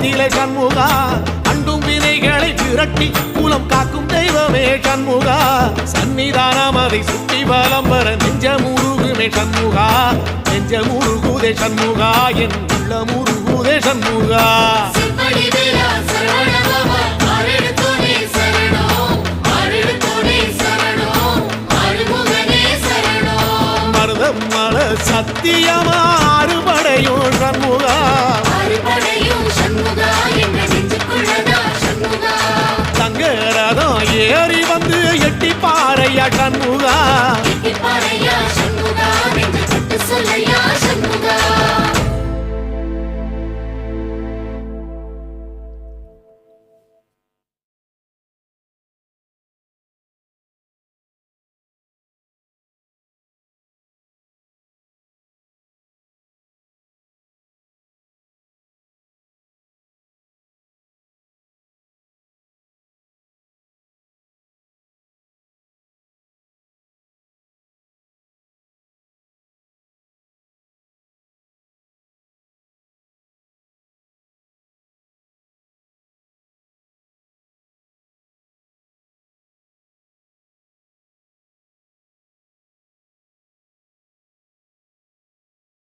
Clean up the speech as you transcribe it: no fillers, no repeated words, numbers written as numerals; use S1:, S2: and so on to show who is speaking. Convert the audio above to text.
S1: கோலத்திலே சண்முகா அண்டும் வினைகளை விரட்டி குலம் காக்கும் தெய்வமே சண்முகா சன்னிதானம் அதை சுற்றி பலம் வர நெஞ்சமுருகுமே சண்முகா நெஞ்சமுருகுதே சண்முகா என் உள்ள முருகுதே சண்முகா மருதமல சத்தியமா அறுபடையும் சண்முகா தங்கரதம் ஏறி வந்து எட்டி பாறையா சண்முகா